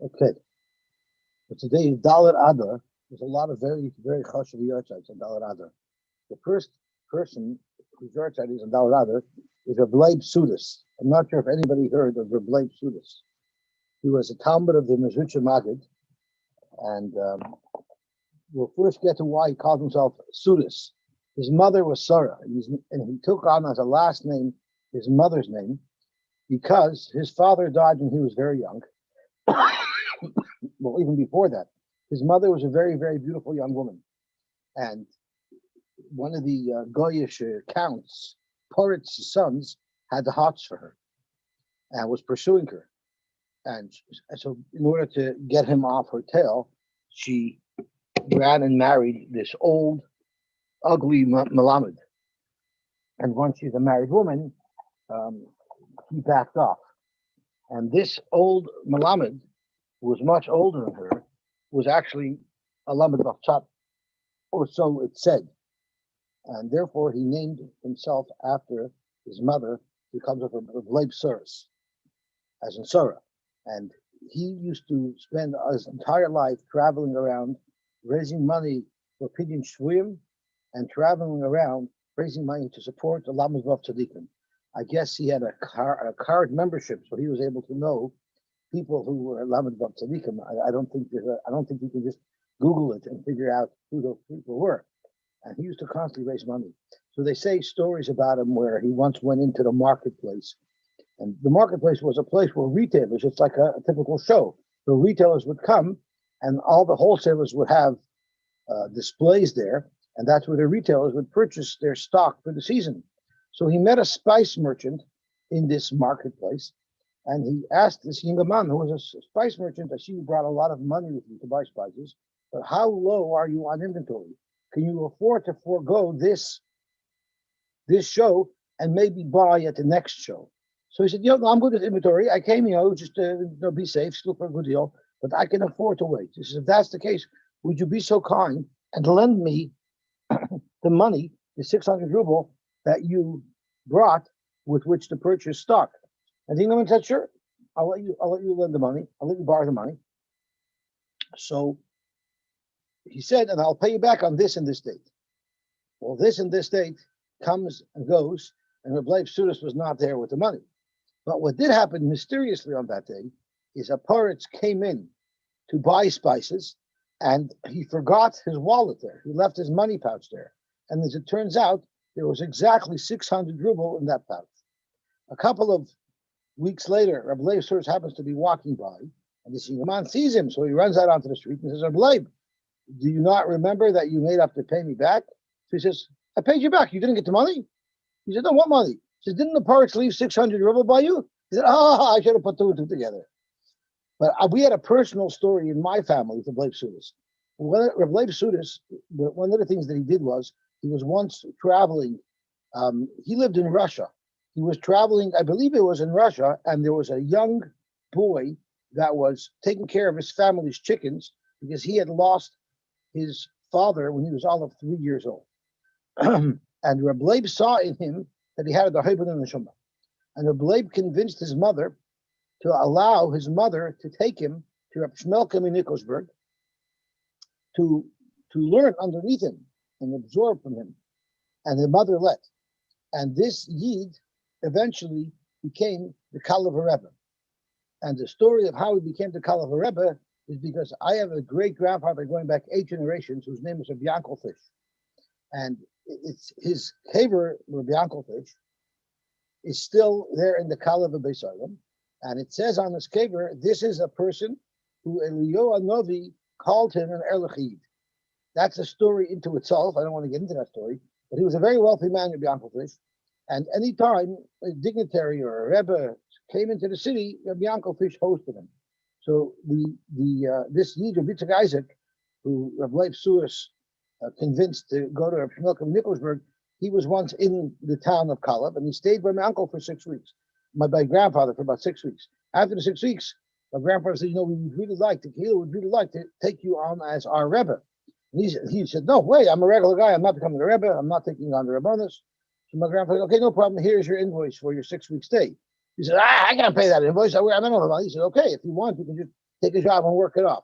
Okay, but today is Dalit Adar. There's a lot of very, very chashuv yardshites on Dalit Adar. The first person whose yardshite is on Dalit Adar is Reb Leib Sudis. I'm not sure if anybody heard of Reb Leib Sudis. He was a Talmud of the Mezritcha Maggid, and we'll first get to why he called himself Sudis. His mother was Sarah, and he took on as a last name his mother's name because his father died when he was very young. Well, even before that, his mother was a very, very beautiful young woman. And one of the Goyish counts, Porit's sons, had the hots for her and was pursuing her. And so in order to get him off her tail, she ran and married this old, ugly Malamed. And once she's a married woman, he backed off. And this old Malamed, who was much older than her, was actually a Lamed Bachchat, or so it said. And therefore he named himself after his mother, who comes up with Leib Suris, as in Surah. And he used to spend his entire life traveling around, raising money for Pidyon Shvuyim, and traveling around raising money to support the Lamed Vav Tzadikim. I guess he had a card membership, so he was able to know people who were Lamed Vav Tzadikim. I don't think you can just Google it and figure out who those people were. And he used to constantly raise money. So they say stories about him where he once went into the marketplace. And the marketplace was a place where retailers, it's like a typical show. The retailers would come and all the wholesalers would have displays there. And that's where the retailers would purchase their stock for the season. So he met a spice merchant in this marketplace. And he asked this young man who was a spice merchant, I see you brought a lot of money with you to buy spices, but how low are you on inventory? Can you afford to forego this show and maybe buy at the next show? So he said, I'm good at inventory. I came, just to be safe, look for a good deal, but I can afford to wait. He says, if that's the case, would you be so kind and lend me the money, the 600 ruble that you brought with which to purchase stock? And the Englishman said, sure, I'll let you lend the money. I'll let you borrow the money. So he said, and I'll pay you back on this and this date. Well, this and this date comes and goes, and Reb Leib Sudis was not there with the money. But what did happen mysteriously on that day is a Poritz came in to buy spices, and he forgot his wallet there. He left his money pouch there. And as it turns out, there was exactly 600 ruble in that pouch. A couple of weeks later, Reb Leib Sudis happens to be walking by, and this young man sees him, so he runs out onto the street and says, Reb Leib, do you not remember that you made up to pay me back? So he says, I paid you back. You didn't get the money? He said, no, what money? He says, didn't the Poritz leave 600 ruble by you? He said, I should have put two and two together. But we had a personal story in my family with Reb Leib Sudis. Reb Leib Sudis, one of the things that he did was, he was once traveling. He lived in Russia. He was traveling, I believe it was in Russia, and there was a young boy that was taking care of his family's chickens because he had lost his father when he was all of 3 years old. And Reb Leib saw in him that he had the Hebron and the Neshama. And Reb Leib convinced his mother to allow his mother to take him to Reb Shmelkem in Nikolsburg to learn underneath him and absorb from him. And the mother let. And this Yid eventually became the Kalev Rebbe. And the story of how he became the Kalev Rebbe is because I have a great-grandfather going back 8 generations whose name is Rabbi Yankel Fish. And it's his kever, Rabbi Yankel Fish, is still there in the Kalev of Beis Halevi. And it says on his kever, this is a person who Eliyahu Novi called him an Erlich Yid. That's a story into itself. I don't want to get into that story. But he was a very wealthy man, Rabbi Yankel Fish. And any time a dignitary or a Rebbe came into the city, Rabbi Yankel Fish hosted him. So this Yid, Rabbi Yitzchak Isaac, who Reb Leib Sudis convinced to go to Reb Shmelkem Nikolsburg, he was once in the town of Kalev, and he stayed by my uncle for 6 weeks. My grandfather for about 6 weeks. After the 6 weeks, my grandfather said, we would really like to take you on as our Rebbe. And he said, no way, I'm a regular guy. I'm not becoming a Rebbe. I'm not taking on the Rebbeinu. So my grandfather said, okay, no problem. Here's your invoice for your 6 week stay. He said, I can't pay that invoice. I don't know about it. He said, okay, if you want, you can just take a job and work it off.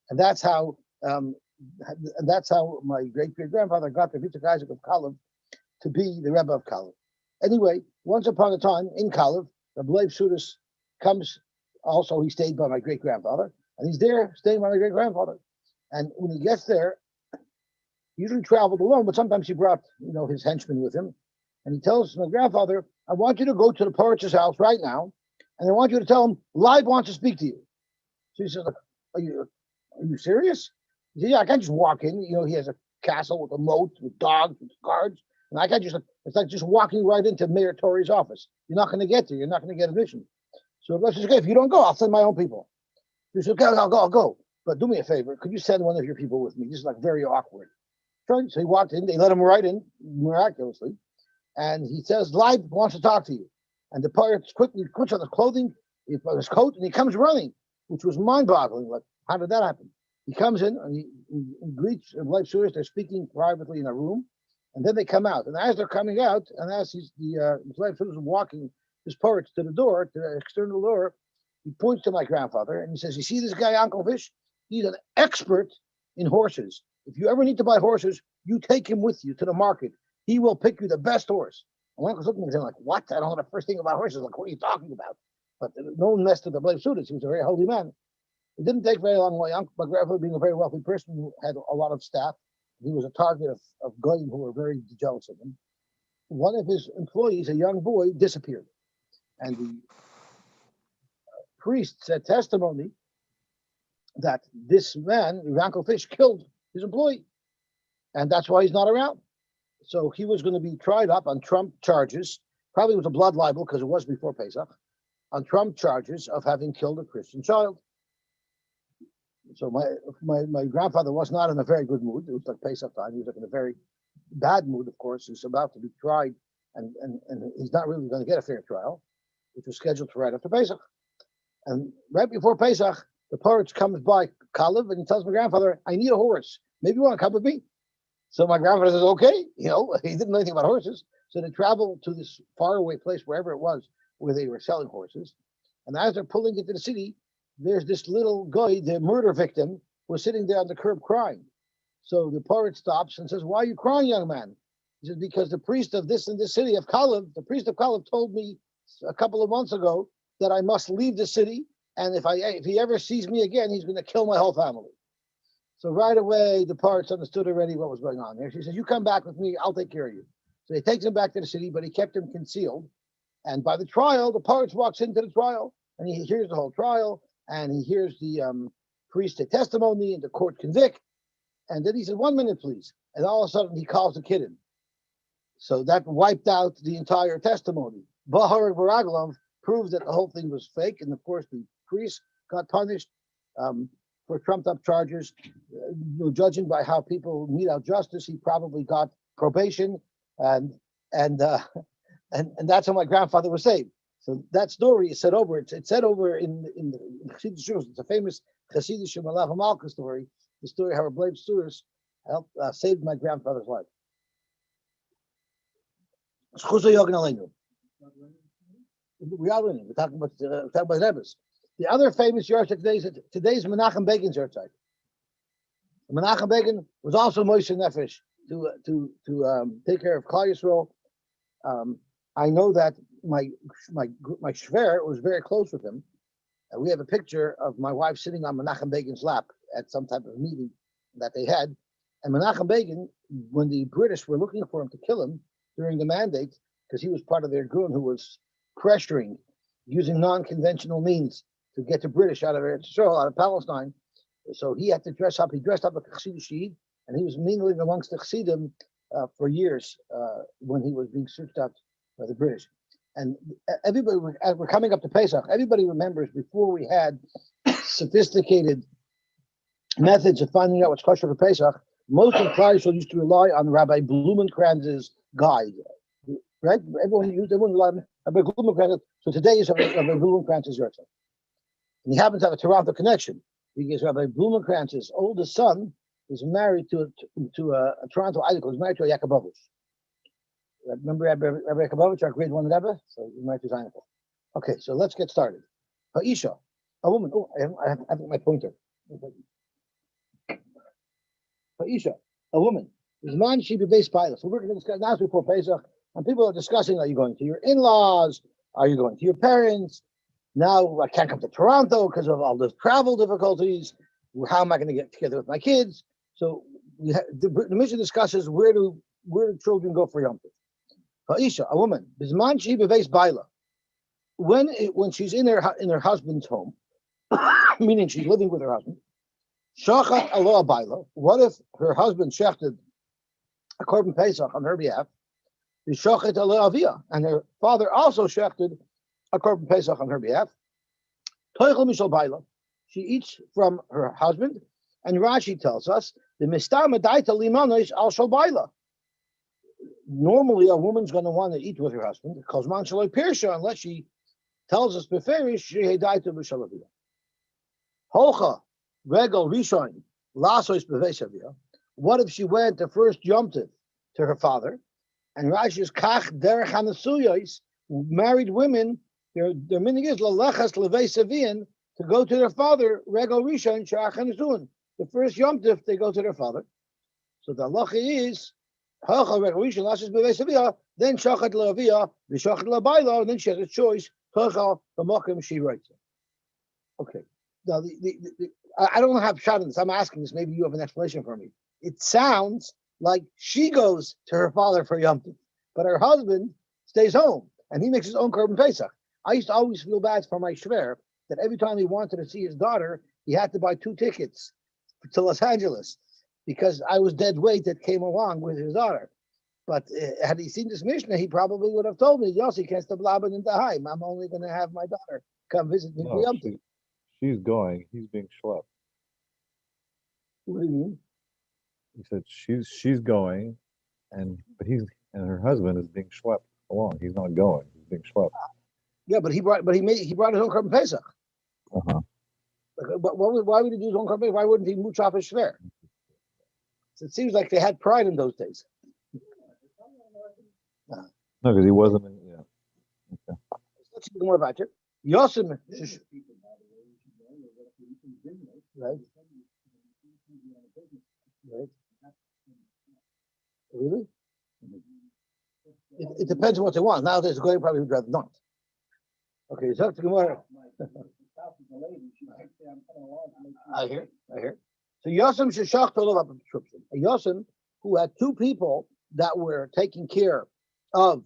And that's how my great-great-grandfather got the Vitzak Isaac of Kalev to be the Rebbe of Kalev. Anyway, once upon a time in Kalev, Rabbi Leib Sudas comes. Also, he stayed by my great-grandfather, and he's there staying by my great-grandfather. And when he gets there, he usually traveled alone, but sometimes he brought, his henchmen with him. And he tells my grandfather, I want you to go to the Porich's house right now, and I want you to tell him Leib wants to speak to you. So he says, are you serious? He said, yeah, I can't just walk in. He has a castle with a moat, with dogs, with guards. And I can't it's like just walking right into Mayor Tory's office. You're not going to get there. You're not going to get admission. So Rabbi says, okay, if you don't go, I'll send my own people. He said, okay, I'll go. But do me a favor. Could you send one of your people with me? This is like very awkward. So he walked in. They let him right in, miraculously. And he says, Leib wants to talk to you. And the pirate quickly puts on his clothing, his coat, and he comes running, which was mind-boggling. Like, how did that happen? He comes in and he greets Leib Sudas. They're speaking privately in a room. And then they come out. And as they're coming out, and as Leib Sudas is walking his poets to the door, to the external door, he points to my grandfather and he says, you see this guy, Uncle Fish? He's an expert in horses. If you ever need to buy horses, you take him with you to the market. He will pick you the best horse. And my uncle's looking at him like, what? I don't know the first thing about horses. Like, what are you talking about? But no one messed with the Leib Sudas. He was a very holy man. It didn't take very long. My grandfather, being a very wealthy person who had a lot of staff, he was a target of goyim who were very jealous of him. One of his employees, a young boy, disappeared. And the priest said testimony that this man, Uncle Fish, killed his employee. And that's why he's not around. So he was going to be tried up on Trump charges. Probably was a blood libel because it was before Pesach. On Trump charges of having killed a Christian child. So my grandfather was not in a very good mood. It was like Pesach time. He was like in a very bad mood, of course. He's about to be tried, and he's not really going to get a fair trial, which was scheduled for right after Pesach. And right before Pesach, the poet comes by Kalev and he tells my grandfather, I need a horse. Maybe you want to come with me? So my grandfather says, okay. He didn't know anything about horses. So they travel to this faraway place, wherever it was, where they were selling horses. And as they're pulling into the city, there's this little guy, the murder victim, was sitting there on the curb crying. So the poet stops and says, why are you crying, young man? He says, because the priest of this and this city of Kalev, the priest of Kalev told me a couple of months ago that I must leave the city. And if he ever sees me again, he's going to kill my whole family. So right away, the poets understood already what was going on there. She says, you come back with me, I'll take care of you. So he takes him back to the city, but he kept him concealed. And by the trial, the poet walks into the trial and he hears the whole trial and he hears the priest take testimony and the court convict. And then he said, 1 minute, please. And all of a sudden he calls the kid in. So that wiped out the entire testimony. Bahar Baraglov proved that the whole thing was fake. And of course, the priest got punished for trumped up charges. Judging by how people mete out justice, he probably got probation. And that's how my grandfather was saved. So that story is said over. It's said over in the Chassidus Shus. It's a famous Chassidus Malav Malka story. The story how Leib Sudas helped saved my grandfather's life. We are learning. We're talking about Rebbe's. The other famous yahrzeit today's Menachem Begin's yahrzeit. Menachem Begin was also Moshe Nefesh to take care of Klal Yisrael. I know that my shver was very close with him. We have a picture of my wife sitting on Menachem Begin's lap at some type of meeting that they had. And Menachem Begin, when the British were looking for him to kill him during the mandate, because he was part of their gun who was pressuring, using non-conventional means to get the British out of Eretz Yisrael, out of Palestine. So he had to dress up. He dressed up like a Chassidish Yid, and he was mingling amongst the Chassidim for years when he was being searched out by the British. And everybody, as we're coming up to Pesach, everybody remembers before we had sophisticated methods of finding out what's kosher for Pesach, most of Klal Yisrael used to rely on Rabbi Blumenkranz's guide, right? Everyone relied on Rabbi Blumenkranz. So today is Rabbi Blumenkranz's yahrzeit. And he happens to have a Toronto connection because Rabbi Blumenkranz's oldest son is married to a Toronto idol. He's married to a Yakubovich. Remember Rabbi Yakubovich, our grade 1 Rebbe? So he's married to his idol. Okay, so let's get started. Ha'isha, a woman. Oh, I have my pointer. Ha'isha, a woman. Zman she be based pilot. So we're going to discuss now before Pesach, and people are discussing: Are you going to your in-laws? Are you going to your parents? Now I can't come to Toronto because of all the travel difficulties. How am I going to get together with my kids? So the mission discusses where do children go for Yom Tov. Ha'isha, a woman. Bisman she be based baila. When she's in her husband's home, meaning she's living with her husband. Shachat aloha baila. What if her husband shechted a korban pesach on her behalf? The shachat aloha avia, and her father also shechted a korban pesach on her behalf. Toichel mishal baila. She eats from her husband, and Rashi tells us the mistar medaita limanos al shal baila. Normally, a woman's going to want to eat with her husband because man shaloi pirsha, unless she tells us beferish she hedaita b'shal avia. Holcha regal rishon lasos beveis avia. What if she went the first Yom Tov to her father? And Rashi is kach derech hanasuyos. Married women, their meaning is lalechas leveis avian, to go to their father. Regal rishon shach hanasuin. The first Yom Tov they go to their father. So the halacha is halcha regal rishon lasos beveis avia. Then shachat leavia v'shachat lebaila. And then she has a choice. Halcha b'makom she writes. Okay. Now I don't have shot in this. I'm asking this. Maybe you have an explanation for me. It sounds like she goes to her father for Yom Tov, but her husband stays home and he makes his own korban pesach. I used to always feel bad for my shver that every time he wanted to see his daughter, he had to buy 2 tickets to Los Angeles because I was dead weight that came along with his daughter. But had he seen this Mishnah, he probably would have told me, Yossi can't stop blabbing in the Haim. I'm only going to have my daughter come visit me for Yom Tov. She's going. He's being schlepped. What do you mean? He said she's going, and her husband is being schlepped along. He's not going. He's being schlepped. Yeah, but he brought his own korban pesach. Uh-huh. But why would he do his own korban pesach? Why wouldn't he mooch off his shver? So it seems like they had pride in those days. No, because he wasn't. Okay. Let's see more about it. Yosem, right? Right. Really? It depends on what they want. Nowadays, the guy probably would rather not. Okay, so to Gemara. I hear. So Yosem sheshach tolov prescription. A Yosem who had 2 people that were taking care of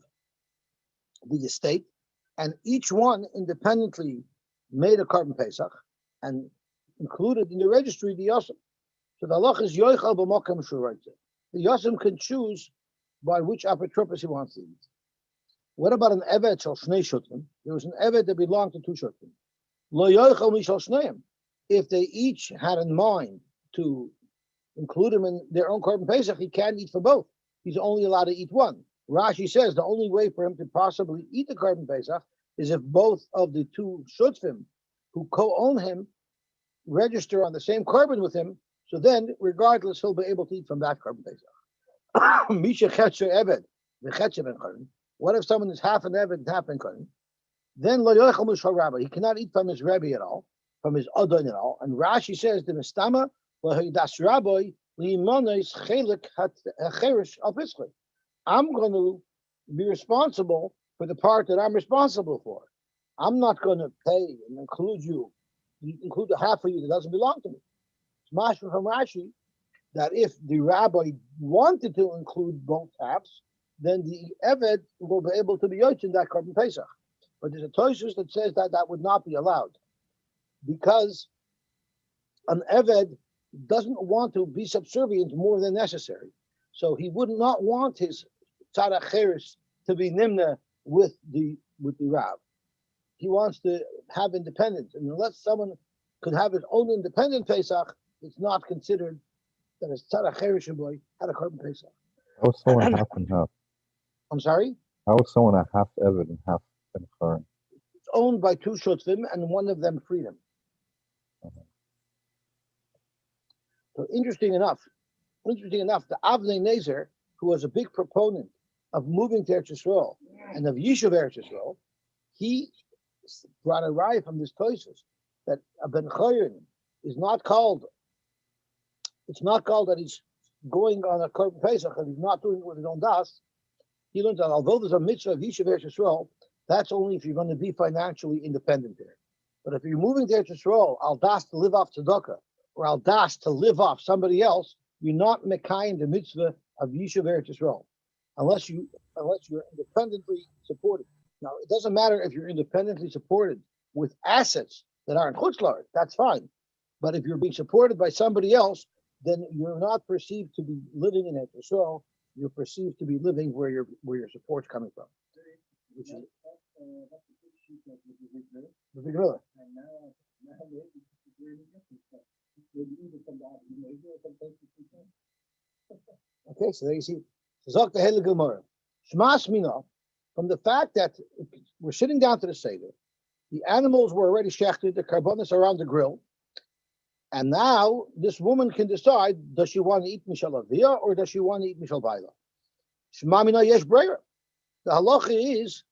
the estate, and each one independently made a korban pesach and included in the registry the Yosem. So the halach is yoichal b'mokem shurayte. The Yosem can choose by which apotropos he wants to eat. What about an eved shel shnei shutrim? There was an eved that belonged to 2 shutrim. Lo yoichal mishal shneim. If they each had in mind to include him in their own korban pesach, he can't eat for both. He's only allowed to eat one. Rashi says the only way for him to possibly eat the korban pesach is if both of the 2 shutfim who co-own him register on the same korban with him. So then, regardless, he'll be able to eat from that korban pesach. Misha chetzer eved v'chetzer ben korban. What if someone is half an eved and half ben korban? Then lo yochel mishal rabbi. He cannot eat from his rebbe at all, from his adon at all. And Rashi says the mistama lohidas rabbi liimonos chelik hacherish al pischei. I'm going to be responsible for the part that I'm responsible for. I'm not going to pay and include the half of you that doesn't belong to me. It's mashma from Rashi that if the rabbi wanted to include both halves, then the eved will be able to be yotz in that korban pesach. But there's a Tosfos that says that would not be allowed because an eved doesn't want to be subservient more than necessary. So he would not want his tzara cheres to be nimna with the Rav. He wants to have independence, and unless someone could have his own independent Pesach, it's not considered that his tzara cheres boy had a korban Pesach. How is someone half and half? I'm sorry? How is someone a half Evid and half Ben Karen? It's owned by 2 Shutzvim, and one of them freed him. So interesting enough, the Avnei Nezer, who was a big proponent of moving to Eretz Yisrael and of Yishuv Eretz Yisrael, he brought a raya from this Tosus that a ben Choyin is not called. It's not called that he's going on a Korban Pesach and he's not doing it with his own das. He learns that although there's a mitzvah of Yishuv Eretz Yisrael, that's only if you're going to be financially independent there. But if you're moving to Eretz Yisrael, al das to live off tzedakah, or al das to live off somebody else, you're not mekayim the mitzvah of Yishuv Eretz Yisrael, unless you're independently supported. Now, it doesn't matter if you're independently supported with assets that are in Chutz La'aretz, that's fine. But if you're being supported by somebody else, then you're not perceived to be living in Eretz Yisrael. You're perceived to be living where your support's coming from. Which is the big brother. Okay, so there you see. Zok the Heilige Gemara. Shmas mina, from the fact that we're sitting down to the Seder, the animals were already shechted, the karbonis are on the grill, and now this woman can decide, does she want to eat mishal avia or does she want to eat mishal baila? Shema mina yesh breira. The halacha is,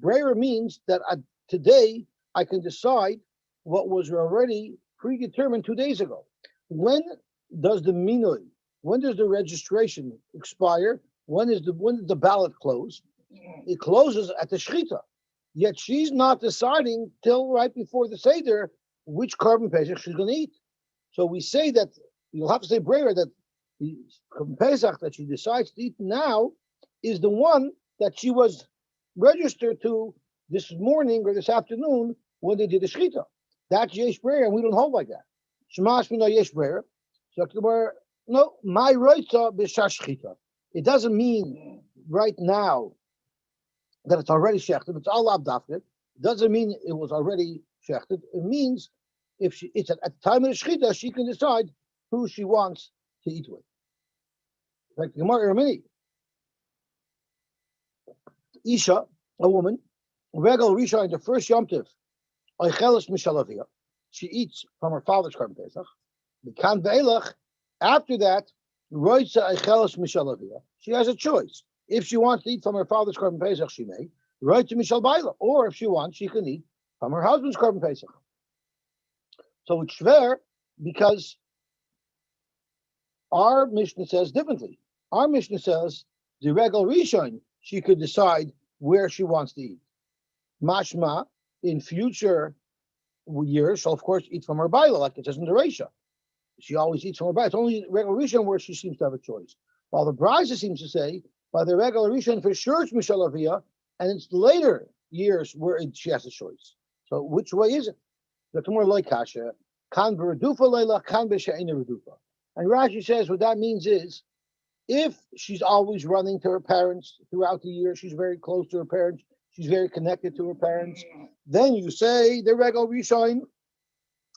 breira means that today I can decide what was already predetermined 2 days ago. When does the minoi, when does the registration expire? When does the ballot close? It closes at the shechita. Yet she's not deciding till right before the Seder which Korban Pesach she's going to eat. So we say that, you'll have to say breira, that the Korban Pesach that she decides to eat now is the one that she was registered to this morning or this afternoon when they did the shechita. That's yesh breira, and we don't hold like that. Shemash mina yesh breira. So no, my roitza b'shash shechita. It doesn't mean right now that it's already shechted. It's all abdafted. It doesn't mean it was already shechted. It means if it's at the time of the shechita, she can decide who she wants to eat with. Like the Gemara Mini. Isha, a woman, regal risha in the first Yom Tov, oicheles mishalavia. She eats from her father's Korban Pesach. Mikan ve'elach. After that, roitza oicheles mishalavia. She has a choice. If she wants to eat from her father's Korban Pesach, she may. Roitza mishal baila. Or if she wants, she can eat from her husband's Korban Pesach. So it's shver because our Mishnah says differently. Our Mishnah says the regal rishon, she could decide where she wants to eat. Mashma, in future years, she'll of course eat from her baila, like it says in the Reisha. She always eats from her baila. It's only regular rishon where she seems to have a choice. While the Brisa seems to say, by the regular rishon for sure it's mishalavia, and it's the later years where she has a choice. So which way is it? The Gemara like kasha, kan b'redufa leila, kan b'she'ena redufa. And Rashi says what that means is, if she's always running to her parents throughout the year, she's very close to her parents, she's very connected to her parents, then you say the regal rishon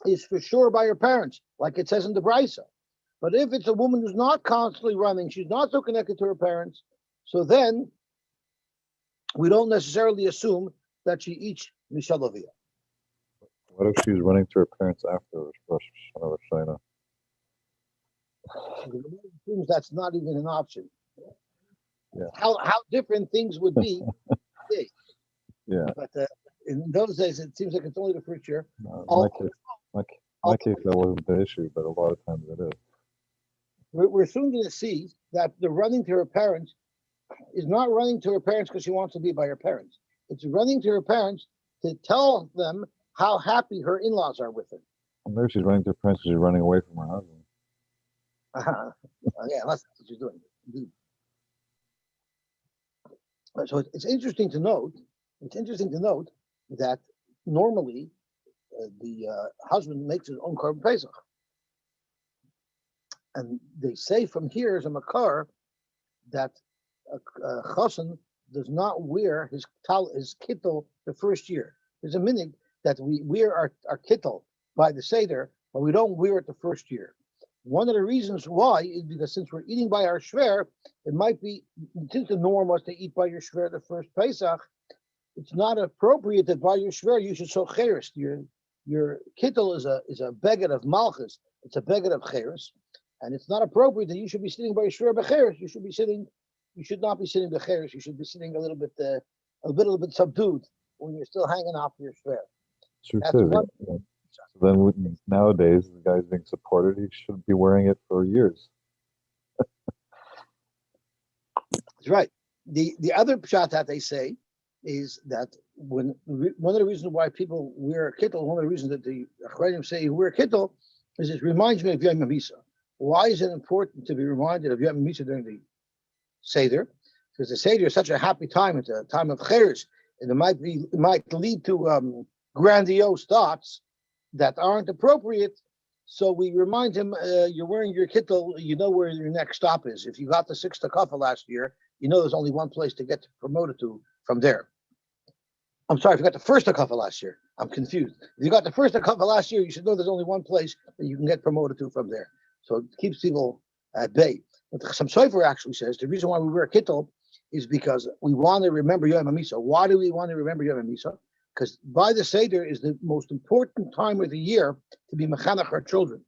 is for sure by her parents, like it says in the Brisa. But if it's a woman who's not constantly running, she's not so connected to her parents, so then we don't necessarily assume that she eats mishalavia. What if she's running to her parents after Rosh Hashanah? Assumes that's not even an option. Yeah. How different things would be today. Yeah. But in those days, it seems like it's only the first year. My case, that wasn't the issue, but a lot of times it is. We're soon going to see that the running to her parents is not running to her parents because she wants to be by her parents. It's running to her parents to tell them how happy her in-laws are with her. And maybe she's running to her parents because she's running away from her husband. Yeah, that's what she's doing. Indeed. So it's interesting to note. It's interesting to note that normally the husband makes his own Korban Pesach, and they say from here as a makar that a chassan does not wear his kittel the first year. There's a minhag that we wear our kittel by the seder, but we don't wear it the first year. One of the reasons why is because since we're eating by our shver, it might be, since the norm was to eat by your shver the first Pesach, it's not appropriate that by your shver you should sow cheres. Your kittel is a beged of malchus. It's a beged of cheres, and it's not appropriate that you should be sitting by your shver becheres. You should not be sitting becheres. You should be sitting a little bit subdued when you're still hanging off your shver. True That's too. one. Yeah. So then nowadays, the guy's being supported. He should be wearing it for years. That's right. The other shot that they say is that one of the reasons why people wear a kittel, one of the reasons that the Achronim say you wear a kittel, is it reminds me of Yom Misa. Why is it important to be reminded of Yom Misa during the Seder? Because the Seder is such a happy time. It's a time of cheres, and it might lead to grandiose thoughts that aren't appropriate. So we remind him, you're wearing your kittel, you know where your next stop is. If you got the sixth kafa last year, you know there's only one place to get promoted to from there. I'm sorry, if you got the first kafa last year, I'm confused. If you got the first kafa last year, you should know there's only one place that you can get promoted to from there. So it keeps people at bay. But the Chassam Sofer actually says the reason why we wear kittel is because we want to remember Yom HaMisa. Why do we want to remember Yom HaMisa? Because by the Seder is the most important time of the year to be mechanech our children.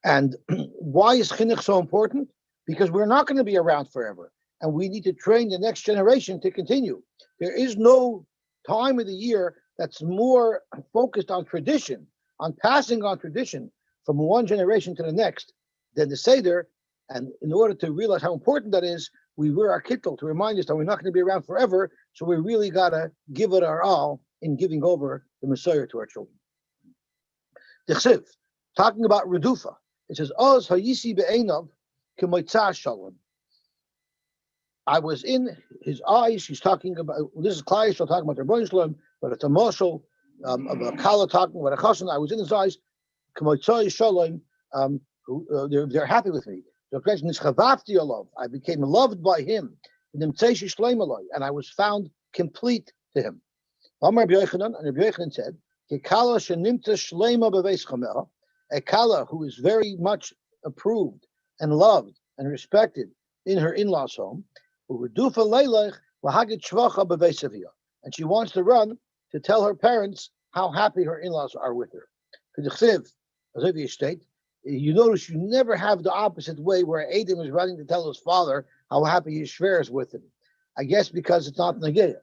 And why is chinuch so important? Because we're not going to be around forever. And we need to train the next generation to continue. There is no time of the year that's more focused on tradition, on passing on tradition from one generation to the next than the Seder. And in order to realize how important that is, we wear our kittel to remind us that we're not going to be around forever. So we really got to give it our all in giving over the Messiah to our children. The Chsiv, talking about Redufa, it says, Oz hayisi be'einav k'moitzah shalom. I was in his eyes. He's talking about, this is Klai Yisrael talking about their Rebbeinu Shalom, but it's a marshal of a Kala talking about a Chassan. I was in his eyes, k'moitzah shalom, they're happy with me. The question is, chavavti alav, I became loved by him, and I was found complete to him. Amar Rabbi Yochanan, and Rabbi Yochanan said, Kekala shenimta shleima beveis chameha, a kala who is very much approved and loved and respected in her in-laws' home, and she wants to run to tell her parents how happy her in-laws are with her. You notice you never have the opposite way where Adam is running to tell his father how happy his shver is with him. I guess because it's not Nageya.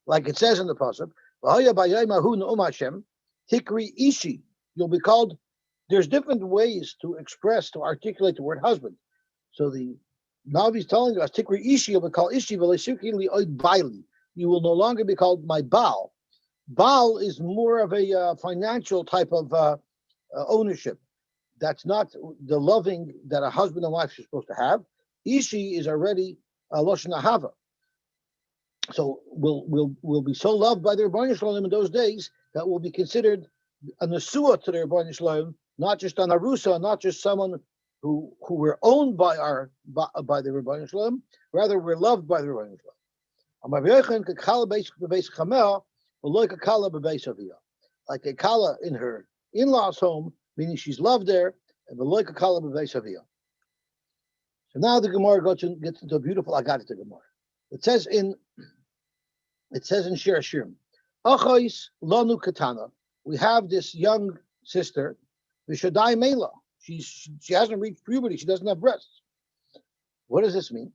Like it says in the pasuk, Tikri Ishi, you'll be called. There's different ways to express, to articulate the word husband. So the Navi is telling us, Tikri Ishi, you'll be called Ishi, you will no longer be called my Baal. Baal is more of a financial type of ownership. That's not the loving that a husband and wife are supposed to have. Ishi is already Loshen Ahava. So we'll be so loved by the Rebbeinu Shalom in those days that will be considered a Nesua to the Rebbeinu Shalom, not just an Arusa, not just someone who were owned by the Rebbeinu Shalom, rather we're loved by the Rebbeinu Shalom. Like a kala in her in-laws' home, meaning she's loved there, and the loika kala b'beis aviyah. So now the Gemara gets into a beautiful Agadah Gemara. It says in Shir Hashirim, Achos lanu katana. We have this young sister, V'shadai Mela. She hasn't reached puberty. She doesn't have breasts. What does this mean?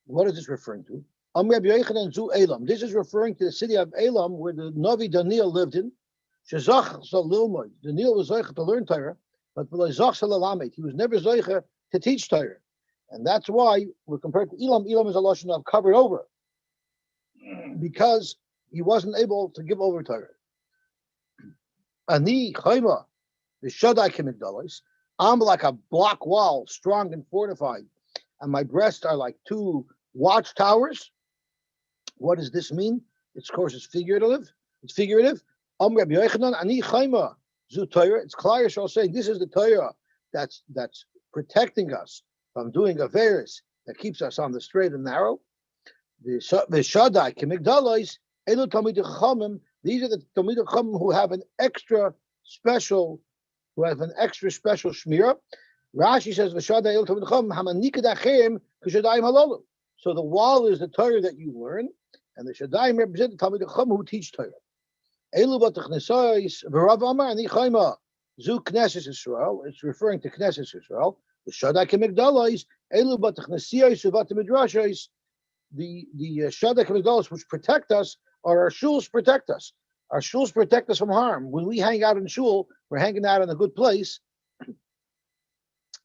What is this referring to? This is referring to the city of Elam, where the Navi Daniel lived in. Daniel was Zoicha to learn Torah, but he was never Zoicha to teach Torah. And that's why we're compared to Elam. Elam is a lashon of covered over, because he wasn't able to give over Torah. Ani chayma, the Shaddai Kimigdalos. I'm like a block wall, strong and fortified, and my breasts are like two watchtowers. What does this mean? Of course, it's figurative. It's figurative. Rabbi Yochanan, Ani chayma zu Torah. It's Klai Yisrael saying this is the Torah that's protecting us from doing averis, that keeps us on the straight and narrow. The Shaddai Kimigdalos. These are the Talmidei Chachamim who have an extra special shmira. Rashi says V'Shaddai El Talmidei Chachamim Hamanikad Achem K'Shaddai Halalu. So the wall is the Torah that you learn, and the Shaddai represent the Talmidei Chachamim who teach Torah. Elu Batachnesais V'Rav Amar Ani Chayma Zu Knesset Yisrael. It's referring to Knesset Yisrael. The Shaddai Kimigdalos Elu Batachnesiyos Uvat Midrashos. The Shaddai Kimigdalos which protect us or our shuls protect us. Our shuls protect us from harm. When we hang out in shul, we're hanging out in a good place,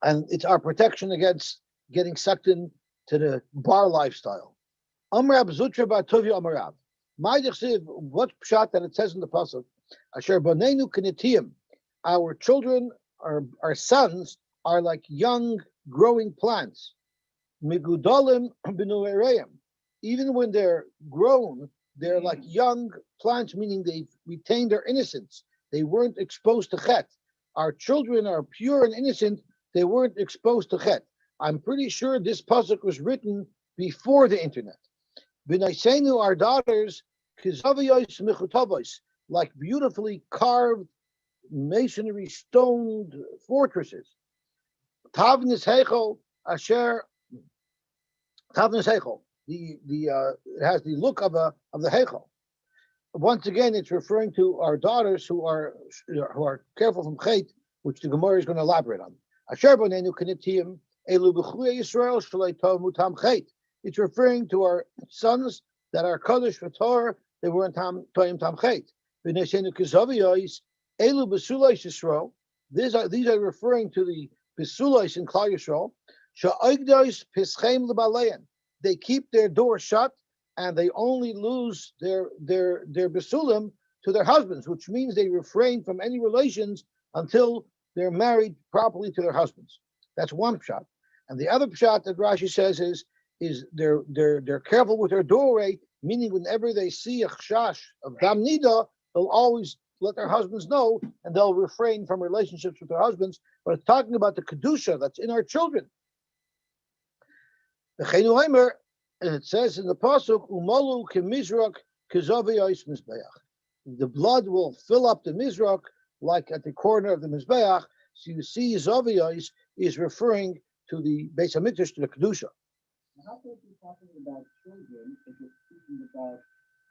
and it's our protection against getting sucked into the bar lifestyle. Amrab Zutra Batovi Amrab. What shot that it says in the pasuk? Asher Bonenu Kinetiyim. Our children, our sons, are like young growing plants. Migudalim Binuereim. Even when they're grown, they're like young plants, meaning they've retained their innocence. They weren't exposed to chet. Our children are pure and innocent. They weren't exposed to chet. I'm pretty sure this pasuk was written before the internet. B'naisenu, our daughters, kizaviyos mechutavos, like beautifully carved masonry stoned fortresses. Tavnis hechel asher tavnis hechel. It has the look of the hechel. Once again, it's referring to our daughters who are careful from chet, which the Gemara is going to elaborate on. Asher bonenu kinetiyim elu b'chuya Yisrael shalei tov mutam chet. It's referring to our sons that are kaddish for Torah. They weren't toim tam chet. V'neishenu kizaviyos elu b'sulais Yisrael. These are referring to the b'sulais in Klal Yisrael. Sha'oigdos pischem lebalein. They keep their doors shut and they only lose their besulim to their husbands, which means they refrain from any relations until they're married properly to their husbands. That's one pshat. And the other pshat that Rashi says is they're careful with their doorway, meaning whenever they see a chash of dam nida, they'll always let their husbands know and they'll refrain from relationships with their husbands. But it's talking about the kedusha that's in our children. And it says in the pasuk, "Umalu kemizrak kezaviyos mizbeach." The blood will fill up the mizrak like at the corner of the mizbeach. So you see, zaviyos is referring to the Beis Hamikdash, to the kedusha. How could you be talking about children if you're speaking about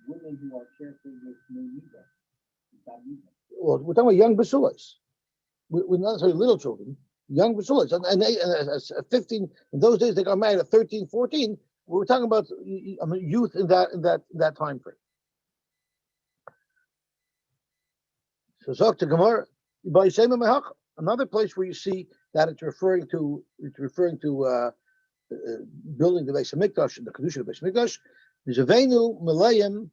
women who are careful with no nida? Well, we're talking about young basulas. We're not necessarily little children. Young basulas, and they 15 in those days they got married at 13, 14. We're talking about youth in that time frame. So Zok to Gemara, another place where you see that it's referring to building the Beis Hamikdash and the kedusha of the Beis Hamikdash. Mizavenu Malayim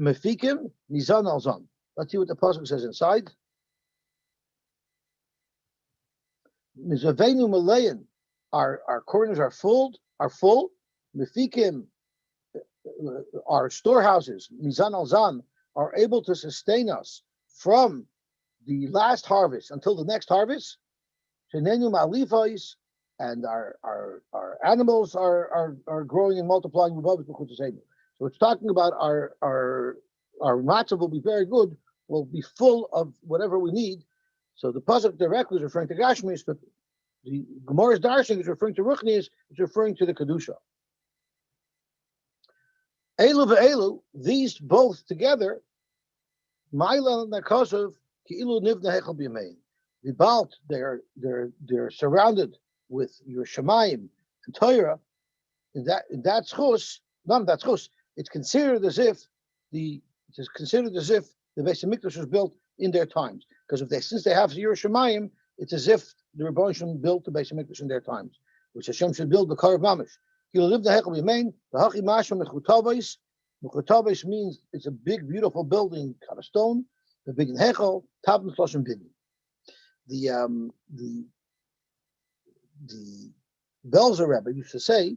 Mefikim Nizan Alzan. Let's see what the pasuk says inside. Mizavenu Malayim, our corners are full. Mefikim, our storehouses, Mizan Alzan, are able to sustain us from the last harvest until the next harvest. Shenenu Malifais, and our animals are growing and multiplying. So it's talking about our matzah will be very good, will be full of whatever we need. So the pasuk directly is referring to Gashmis, but the Gemara's darshan is referring to Ruchnis, it's referring to the Kedusha. Elu ve'elu, these both together, Ma'ila Nakosov, Ki'ilu Nivna Hechel B'Yamein. The Balt, they're surrounded with your Shemayim and Torah. In that schus, none of that schus, it's considered as if the Beis Hamikdash was built in their times. Because since they have your Shemayim, it's as if the Rebbeinu Shem built the Beis Hamikdash in their times, which Hashem should build the Kar of Mamish. Mechutavos means it's a big, beautiful building, kind of stone. The big hechel, tav neshloshim bini. The Belzer Rebbe used to say,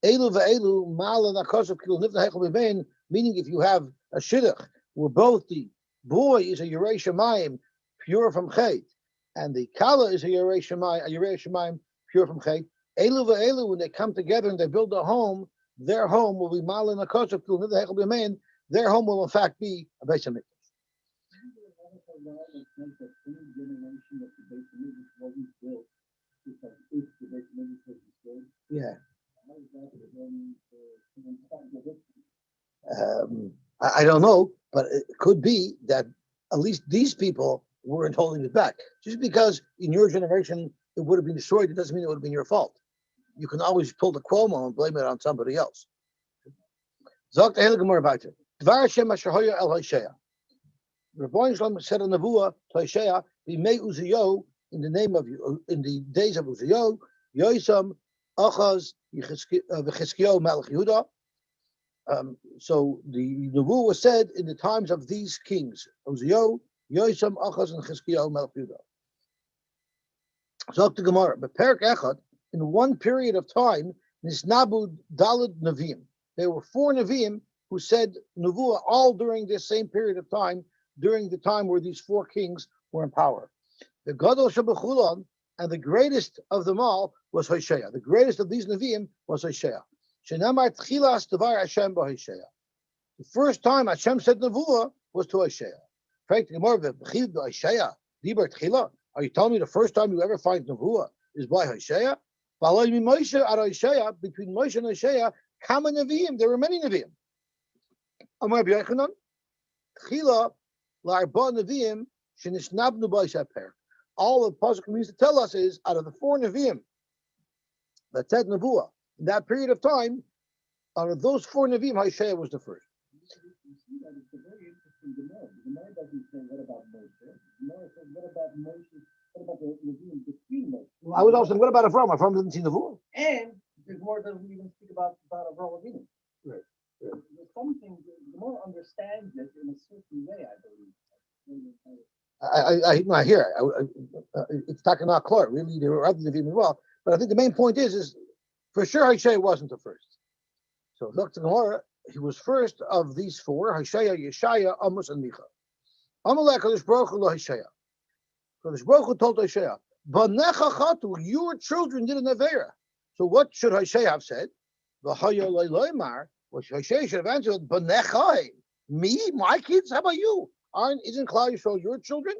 "Elu ve'elu ma'ala nakosov kilu nivna hechel b'mein," meaning if you have a shidduch where both the boy is a Yerei Shemayim, pure from chet, and the kala is a Yerei Shemayim, pure from chet. Elu ve'elu, when they come together and they build a home, their home will be ma'ala nakosov kilu nivna hechel b'mein. Their home will in fact be a Beis Hamikdash. Yeah. I don't know, but it could be that at least these people weren't holding it back. Just because in your generation it would have been destroyed, it doesn't mean it would have been your fault. You can always pull the Cuomo and blame it on somebody else. Zok the Gemara about it. Dvar Hashem asher hoya el Hoshea. Rabbi Shalom said in Nevuah to Hoshea, "Bimei Uziyo, in the name of in the days of Uziyo, Yosam, Achaz, V'Chizkiyo Melech Yehuda." So the Nevuah was said in the times of these kings: Uziyo, Yosam, Achaz, and Chizkiyo Melech Yehuda. So the Gemara, but Perak Echad, in one period of time, Nisnabu Dalad Neviim. There were 4 Neviim who said Nevuah all during this same period of time, during the time where these 4 kings were in power. The Gadol Shabachulan, and the greatest of them all was Hoshea. The greatest of these Neviim was Hoshea. Shenamar Tchilas Devar Hashem b'Hoshea. The first time Hashem said Nevuah was to Hoshea. Frank the Gemara, B'chiv b'Hoshea, Dibar Tchila. Are you telling me the first time you ever find Nevuah is by Hoshea? Between Moshe and Hoshea, Kama Neviim, there were many Neviim. Amar B'Yochanan, Tchila La'arba Neviim shenishnabnu b'Hoshea. All the Pesach means to tell us is, out of the 4 Neviim that said Nevuah, in that period of time, out of those 4 Neviim, Hoshea was the first. You see that it's a very interesting Gemara. The Gemara doesn't say what about Moshe. The Gemara says what about Moshe? What about the Nevi'im between Moshe? I was also saying, what about Avram? Avram didn't see Nevuah. And the Gemara doesn't even speak about Avraham Avinu. Right. There's something the Gemara understands it in a certain way, I believe. I hear it's not clear. Really, there were other Nevi'im as well. But I think the main point is for sure Hoshea wasn't the first. So look to Gemara. He was first of these 4: Hoshea, Yeshaya, Amos, and Micha. Amalek Kadosh Baruch Hu Hoshea. Kadosh Baruch Hu told Hoshea, "Banecha chatu, your children did an avera." So what should Hoshea have said? V'haya loymar. What Hoshea should have answered, "Banechai, me, my kids. How about you? Isn't Klal Yisrael your children?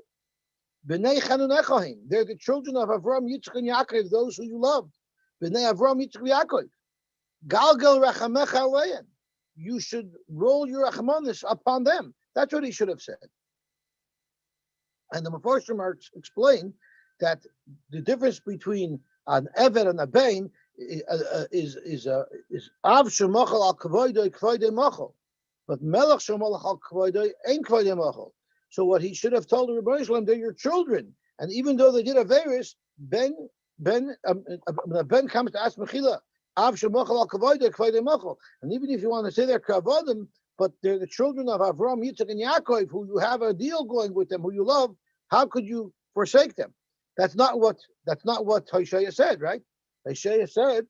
B'nei chanunechahim. They're the children of Avram, Yitzchak, and Yaakov, those who you loved. B'nei Avram, Yitzchak, and Yaakov. Galgal rachamecha aleim. You should roll your rachmanis upon them." That's what he should have said. And the Mefarshim explain that the difference between an eved and a bain is av shemachal al kavoidoi kvoidei machal, but melech shemachal al kvoidoi ain't kvoidei machal. So what he should have told the Rebbeinu Shalom, they're your children, and even though they did a virus, Ben comes to ask Mechila. And even if you want to say they're kavodim, but they're the children of Avram, Yitzchak, and Yaakov, who you have a deal going with them, who you love. How could you forsake them? That's not what Hoshea said, right? Hoshea said,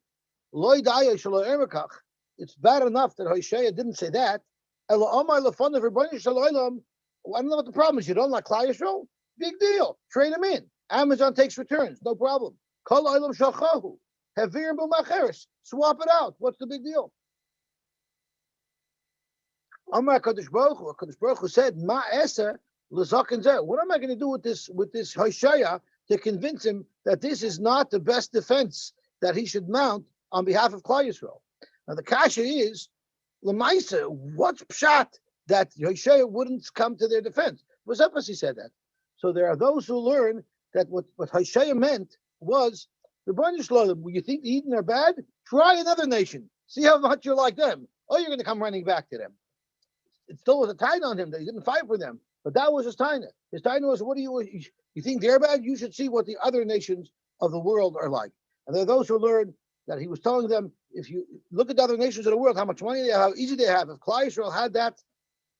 it's bad enough that Hoshea didn't say that. I don't know what the problem is. You don't like Klal Yisrael? Big deal. Trade them in. Amazon takes returns. No problem. Swap it out. What's the big deal? Amar Kadosh Baruch Hu said, "Ma eser l'zaken zeh." What am I going to do with this Hoshea to convince him that this is not the best defense that he should mount on behalf of Klal Yisrael? Now the kasha is, l'maisa, what's pshat that Hoshea wouldn't come to their defense? Was up as he said that. So there are those who learn that what Hoshea meant was, the Rebbeinu Shalom, you think the Eden are bad? Try another nation. See how much you're like them. Oh, you're going to come running back to them. It still was a tie on him that he didn't fight for them. But that was his taina. His taina was, what do you think they're bad? You should see what the other nations of the world are like. And there are those who learn that he was telling them, if you look at the other nations of the world, how much money they have, how easy they have. If Klal Yisrael had that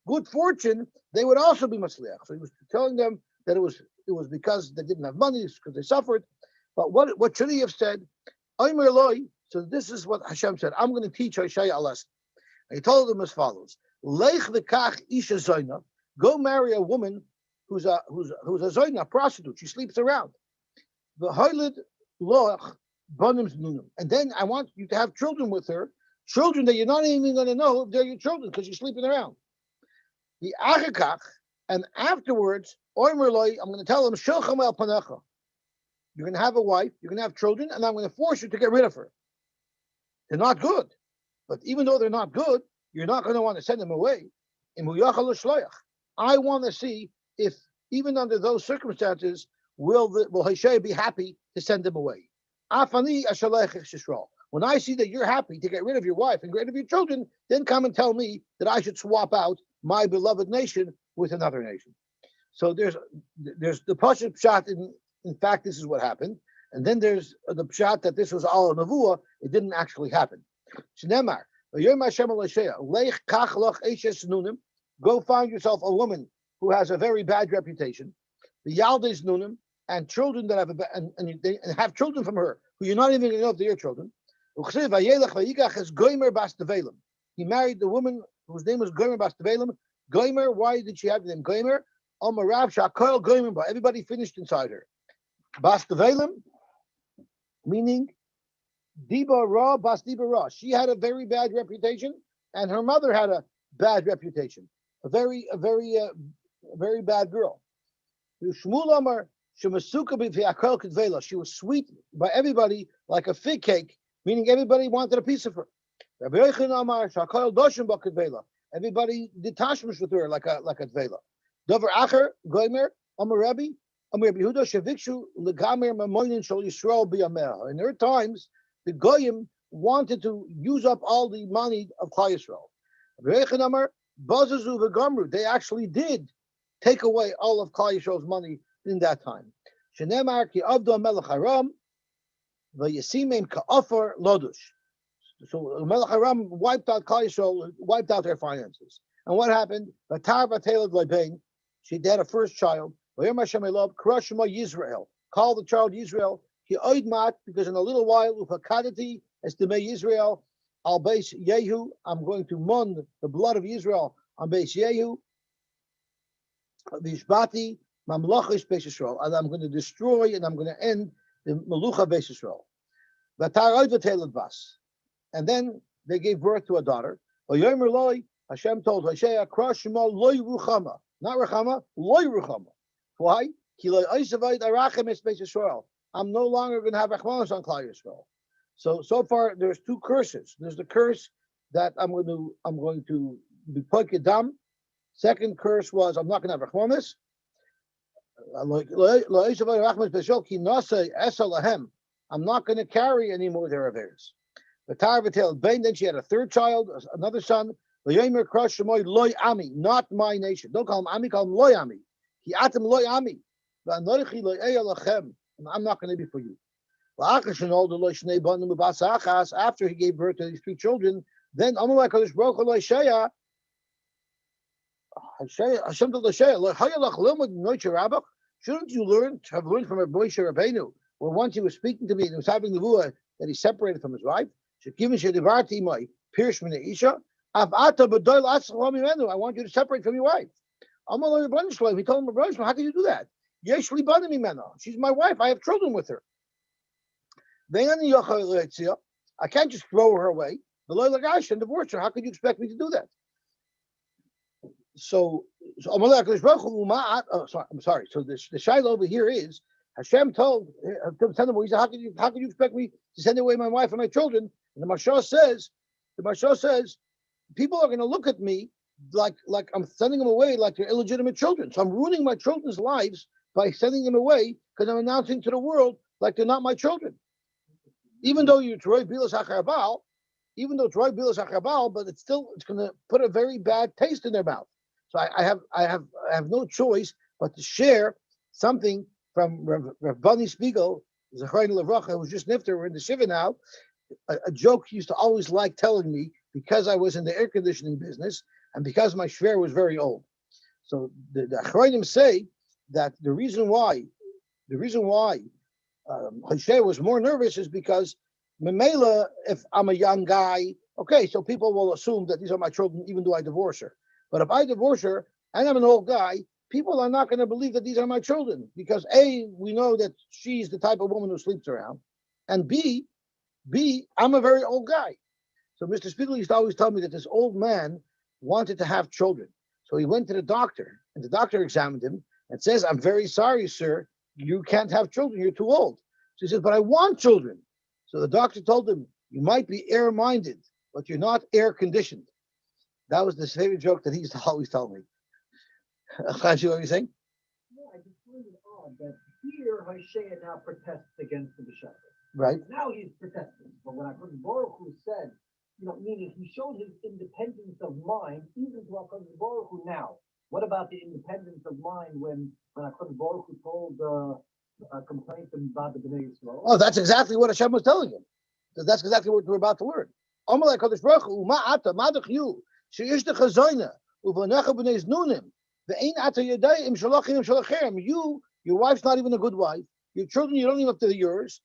good fortune, they would also be masliach. So he was telling them that it was because they didn't have money, it's because they suffered. But what should he have said? So this is what Hashem said. I'm going to teach Hoshea a lesson. And he told them as follows: Lech v'kach isha zoyna. Go marry a woman who's a zoyna, a prostitute. She sleeps around. V'hoylid loach banim znunum. And then I want you to have children with her, children that you're not even going to know if they're your children because you're sleeping around. The achikach, and afterwards, I'm going to tell them shilcham el panecha. You're going to have a wife, you're going to have children, and I'm going to force you to get rid of her. They're not good. But even though they're not good, you're not going to want to send them away. I want to see if, even under those circumstances, will Hoshea be happy to send them away. When I see that you're happy to get rid of your wife and get rid of your children, then come and tell me that I should swap out my beloved nation with another nation. So there's the Pashat Pshat. In fact, this is what happened. And then there's the Pshat that this was all a Nevuah. It didn't actually happen. Shnemar, go find yourself a woman who has a very bad reputation. The Yaldes Nunim, and children that have and have children from her who you're not even going to know if they're your children. He married the woman whose name was Gomer Bas Tevelim. Gomer, why did she have the name Gomer? Everybody finished inside her. Bas Tevelim, meaning Diba Ra, Bas Diba Ra. She had a very bad reputation, and her mother had a bad reputation. A very bad girl. Shmuel Amar, she was sweet by everybody like a fig cake, meaning everybody wanted a piece of her. Everybody did tashmish with her like a tvela. Dover Acher, Goimer, Amar Rebbe, Amar Yehuda, Shevikshu, Legamer, Mamonin, Shal Yisrael, Biyameh. In their times, the Goyim wanted to use up all the money of Klal Yisrael. They actually did take away all of Klal Yisrael's money in that time. Shenemar ki avdo melech haram, vayesimem ka'afar lodush. So Melech Haram wiped out Klal Yisrael, wiped out their finances. And what happened? Vatar vatelad lebein. She had a first child. Vayom Hashem elov Krashma Yisrael. Call the child Yisrael. He oid mat, because in a little while ufakadati as to may Yisrael al beis Yehu. I'm going to mun the blood of Israel on beis Yehu. Vishbati mamlachis beis Yisrael, and I'm going to destroy and I'm going to end the melucha beis Yisrael. Vatar oid vatelad bas. And then they gave birth to a daughter. Hashem told Hosea, Krashma loy ruchama. Not ruchama, loy ruchama. Why? I'm no longer going to have rachmanos on Klal Yisrael. So far there's two curses. There's the curse that I'm going to be poikedam. Second curse was I'm not going to have rachmanos. I'm not going to carry any more their affairs. Then she had a third child, another son. Not my nation. Don't call him Ami, call him Loy Ami. I'm not going to be for you. After he gave birth to these three children, then Hashem told Hashem, shouldn't you have learned from Moshe Rabbeinu, where once he was speaking to me and he was having the vuah that he separated from his wife? I want you to separate from your wife. He told him, how can you do that? She's my wife. I have children with her. I can't just throw her away. And divorce her. How could you expect me to do that? I'm sorry. So the shiloh over here is Hashem told him, he said, how can you expect me to send away my wife and my children? And the Mashal says, people are going to look at me like I'm sending them away like they're illegitimate children. So I'm ruining my children's lives by sending them away because I'm announcing to the world like they're not my children. Even though it's Roy Bilas Achabal, but it's going to put a very bad taste in their mouth. So I have no choice but to share something from Rav Bani Spiegel, Zechariah Levracha, who's just nifter. We're in the Shiva now. A joke he used to always like telling me because I was in the air conditioning business and because my shver was very old. So the Achronim say that the reason why Hosea was more nervous is because Memela, if I'm a young guy, okay, so people will assume that these are my children even though I divorce her. But if I divorce her and I'm an old guy, people are not going to believe that these are my children because A, we know that she's the type of woman who sleeps around, and B, I'm a very old guy. So Mr. Spiegel used to always tell me that this old man wanted to have children. So he went to the doctor, and the doctor examined him and says, I'm very sorry, sir, you can't have children, you're too old. So he says, but I want children. So the doctor told him, you might be air-minded, but you're not air-conditioned. That was the favorite joke that he used to always tell me. What are you saying? No, I just find it odd that here Hosea now protests against the B'Shabbat. Right. Now he's protesting. But when HaKadosh Baruch Hu said, meaning he showed his independence of mind even to HaKadosh Baruch Hu now. What about the independence of mind when HaKadosh Baruch Hu told complaints about the Bnei Yisrael? Oh, that's exactly what Hashem was telling him. That's exactly what we're about to learn. Amalei HaKadosh Baruch Hu, ma ata, madach yu, she'ish dechazoyna, uvonecha b'nei znunim, ve'ein ata yadayim shalachim shalachem. You, your wife's not even a good wife. Your children, you don't even look to yours.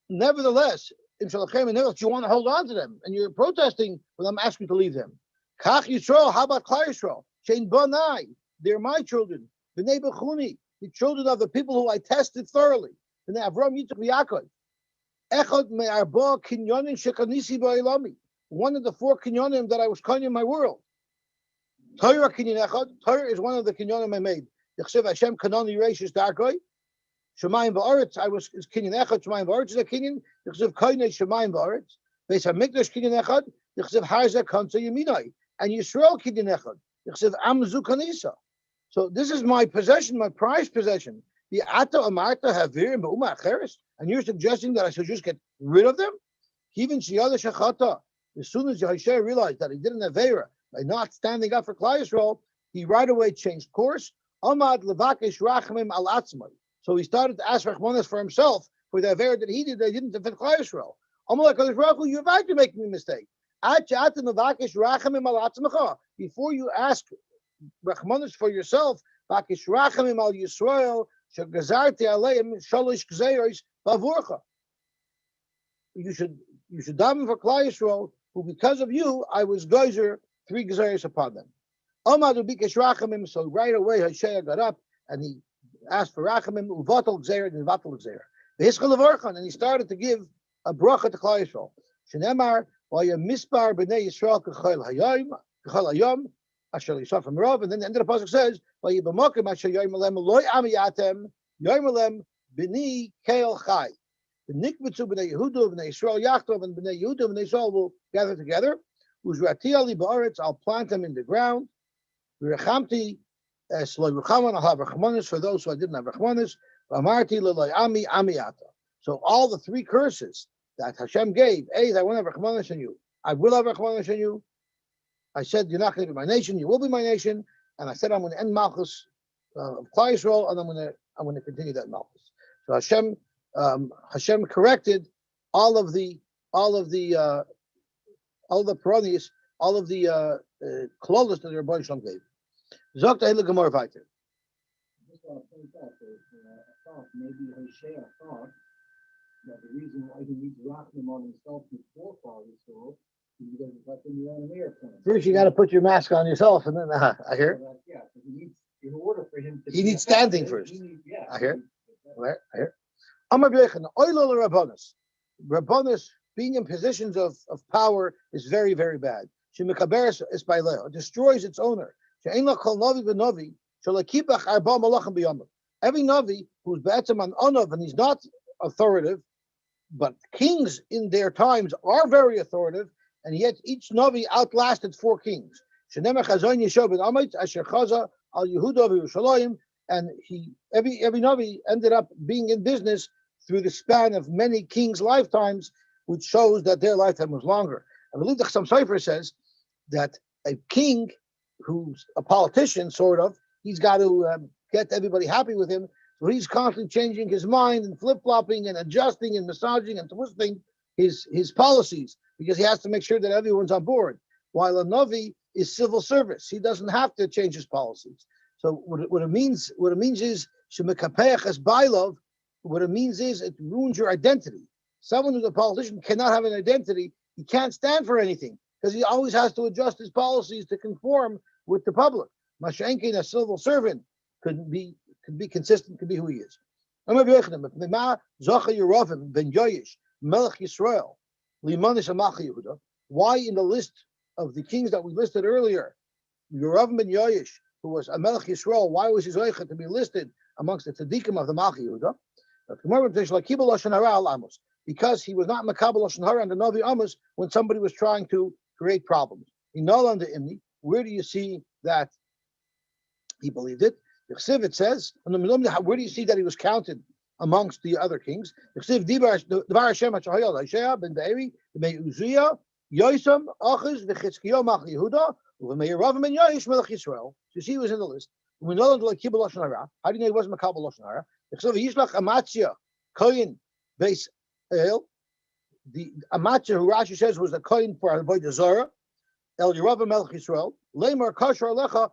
Nevertheless, in shalachem and you want to hold on to them, and you're protesting when I'm asking you to leave them. Kach Yisrael, how about Klal Yisrael? Shein banai, they're my children. B'nei bechuni, the children of the people who I tested thoroughly. B'nei Avram, Yitzchak, Yaakov. Echad me'arba kinyonim shekanisi ba'ilami. One of the 4 kinyonim that I was kinyonim in my world. Torah kinyon echad. Torah is one of the kinyonim I made. Yechsev Hashem kanoni reishis darkoi. Shemayim ba'aretz. I was kinyon echad. Shemayim ba'aretz is a kinyon. Yechsev kainei shemayim ba'aretz. Beis hamikdash kinyon echad. Yechsev harza kansa yaminai. And Yisrael kinyon echad. Yechsev amzu kanisa. So this is my possession, my prized possession. The ata amarta havir ba'uma acheres. And you're suggesting that I should just get rid of them? Even Shiyada Shechata, as soon as Yahshua realized that he did an Aveira by not standing up for Klal Yisrael, he right away changed course. Amad levakesh rachamim al atzmai. So he started to ask Rachmanis for himself for the Aveira that he did, that he didn't defend Klal Yisrael. Amalei HaKadosh Baruch Hu, you're about to make me a mistake. Before you ask Rachmanis for yourself, vakesh rachamim al Yisrael, shagazarti aleim shalish gzeiros. You should daven for Klal Yisrael, who because of you I was geyser 3 gezeiros upon them. Amadu bikesh rachamim. So right away Hoshea got up and he asked for rachamim uvatal gzeir and uvatal gzeir. V'hiskal levarchan, and he started to give a bracha to Klal Yisrael. Shenemar v'ya mispar b'nei Yisrael k'chol hayom asher yisaf from Rav, and then the end of the pasuk says v'ya b'makim asher yom alem loy amiyatem yom alem b'ni keil chai. The nikbetzu b'nei Yehuda, b'nei Yisrael Yachtov, and b'nei Yehuda, b'nei Yisrael will gather together. Uzrati ali ba'aretz, I'll plant them in the ground. V'rechamti sloi ruchaman, I'll have rachmanis for those who I didn't have rachmanis. V'amarti l'loi ami ata. So all the 3 curses that Hashem gave, I won't have rachmanis on you. I will have rachmanis on you. I said you're not going to be my nation. You will be my nation. And I said I'm going to end Malchus of Klal Yisrael, and I'm going to continue that Malchus. So Hashem corrected all of the paronies, all of the klolos that the Rebbeinu Shalom gave. Zok Tehillah Gemara Vayter. I just want to point out that maybe Hoshea thought that the reason why he needs rachmim on himself before Klal Yisrael is because it's like when you're on an airplane. First, you got to put your mask on yourself, and then I hear. So he needs, in order for him to. He needs standing first. I hear. I hear. Amar b'yechan oilo l'rabbanos. Rabbanos being in positions of power is very, very bad. Shemikaberes espaileho, destroys its owner. She'ein la kol navi v'navi shalakibach arba malachim b'yamim. Every navi who's be'etzem an onav and he's not authoritative, but kings in their times are very authoritative, and yet each navi outlasted 4 kings. Shenemar chazon yeshov ben amitz asher chaza al Yehuda v'Yerushalayim, and every navi ended up being in business through the span of many kings' lifetimes, which shows that their lifetime was longer. I believe the Chassam Sofer says that a king who's a politician, sort of, he's got to get everybody happy with him, so he's constantly changing his mind and flip-flopping and adjusting and massaging and twisting his policies, because he has to make sure that everyone's on board. While a Navi is civil service, he doesn't have to change his policies. So what it means is shemekapeach es bailov. What it means is it ruins your identity. Someone who's a politician cannot have an identity. He can't stand for anything because he always has to adjust his policies to conform with the public. Mashenkin, a civil servant, could be consistent, could be who he is. Why in the list of the kings that we listed earlier, Yeravim ben Yoish, who was a Melech Yisrael, why was his Zoicha to be listed amongst the tzaddikim of the Malchi Yehuda? Because he was not Makabel Lashon Hara and the Navi Amos when somebody was trying to create problems. In Nolan the Imni, where do you see that he believed it? It says, where do you see that he was counted amongst the other kings. Dvar Hashem HaShahayal Hoshea ben Be'eri ben Uzziah Yosam Achaz v'Chitzkiyo Malch Yehuda u'Meirav ben Yoish Melech Yisrael. So you see, he was in the list. We know that like Kibbul Lashon Hara. How do you know he wasn't Makabel Lashon Hara? Yishlach Amatzia Koyin Beis El. The Amatzia who Rashi says was the Koyin for Avodah Zarah. El Yerav Melech Yisrael. Lemar Kasher Alecha.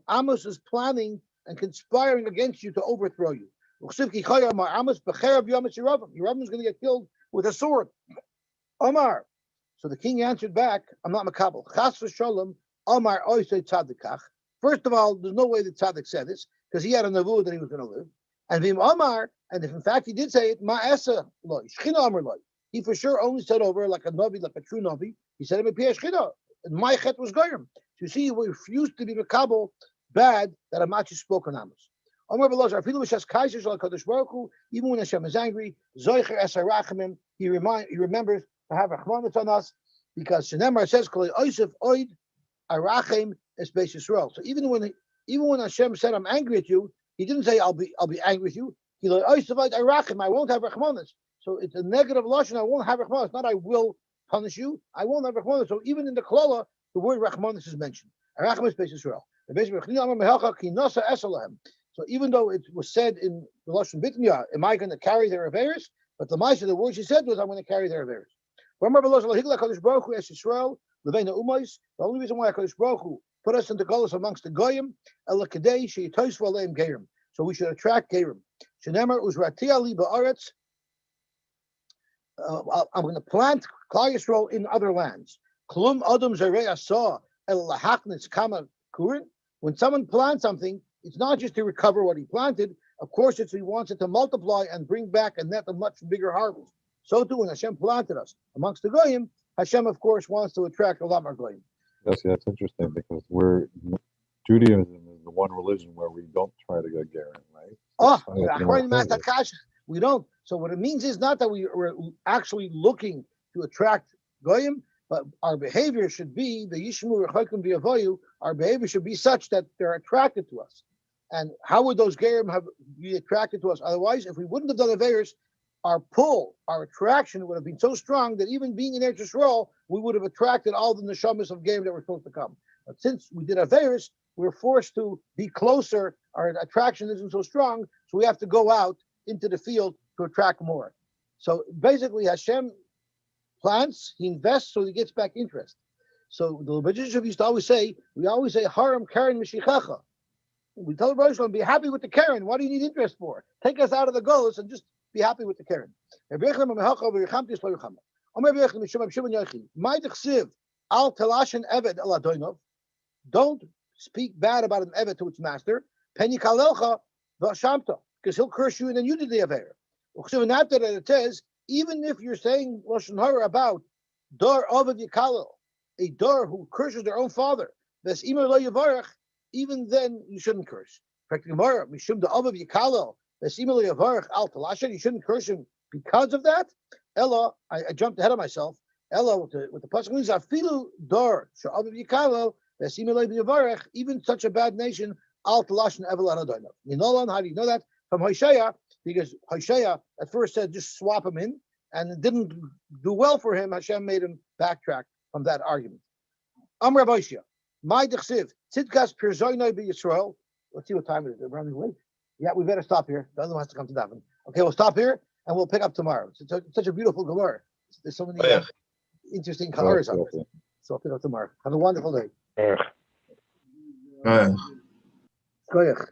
Amos is planning and conspiring against you to overthrow you. Amos Yerav is going to get killed with a sword. Omar. So the king answered back, I'm not Makabel. Chas v'sholem, Omar oisei tzadikach. First of all, there's no way that Tzaddik said this, because he had a nevuah that he was going to live. And Vim Omar, and if in fact he did say it, Ma'esa loy, Shechina Omar loy. He for sure only said over like a Navi, like a true Navi. He said it with Piyah Shechina. And my chet was Goyim. So you see, he refused to be Makabel bad that Amachi spoke on Amos. Omar Belazar, Afilu V'Shas Kaiser Shal HaKadosh Baruch Hu, even when Hashem is angry, Zoicher Es HaRachamim, he remembers to have Rachmanis on us, because Shenemar says, Kol Oisef Oid Arachem Es Beis Yisrael. So even when Hashem said, I'm angry at you, he didn't say, I'll be angry with you. He like Oisef Oid Arachem, I won't have Rachmanis. So it's a negative lashon, I won't have Rachmanis, not I will punish you, I won't have Rachmanis. So even in the Klala, the word Rachmanis is mentioned. Arachem Es Beis Yisrael. So even though it was said in the Lashon Bitnya, am I going to carry their Averis? But the Maisa, the word she said was, I'm going to carry their Averis. The only reason why HaKadosh Baruch Hu put us into Golos amongst the Goyim, so we should attract Gerim. I'm going to plant Klal Yisrael in other lands. When someone plants something, it's not just to recover what he planted. Of course, he wants it to multiply and bring back a net of much bigger harvest. So too, when Hashem planted us amongst the Goyim, Hashem, of course, wants to attract a lot more Goyim. That's interesting, because Judaism is the one religion where we don't try to get Gerim, right? We don't. So what it means is not that we're actually looking to attract Goyim, but our behavior should be, the Yishmu Rechokim V'Yavoyu, our behavior should be such that they're attracted to us. And how would those Gerim be attracted to us? Otherwise, if we wouldn't have done Averis, our pull, our attraction would have been so strong that even being in Eretz Yisrael, we would have attracted all the neshamas of Gerim that were supposed to come. But since we did Averis, we're forced to be closer. Our attraction isn't so strong, so we have to go out into the field to attract more. So basically, Hashem plants, he invests, so he gets back interest. So the Lubavitcher used to always say, Haram Karen Mishichacha. We tell the Rosh be happy with the Karen. What do you need interest for? Take us out of the goals and just be happy with the Karen. Don't speak bad about an Evet to its master. Because he'll curse you and then you did the Aver. And after that it says, even if you're saying Lashon Hara about Dor Ovav Yikalel, a Dor who curses their own father, even then you shouldn't curse. You shouldn't curse him because of that. Ella, I jumped ahead of myself. Ella, with the pasuk means afilu Dor Ovav Yikalel, even such a bad nation, Al Talashin Evel Anadoinov. How do you know that? From Hoshea, because Hoshea at first said just swap him in, and it didn't do well for him. Hashem made him backtrack from that argument. Amr Hoshea, my dechsiv, tzidkas pirzoinoi b'Yisrael. Let's see what time it is. We're running late. Yeah, we better stop here. The other one has to come to Davin. Okay, we'll stop here and we'll pick up tomorrow. It's such a beautiful Gemara. There's so many interesting colors on it. So I'll pick up tomorrow. Have a wonderful day. Goyach.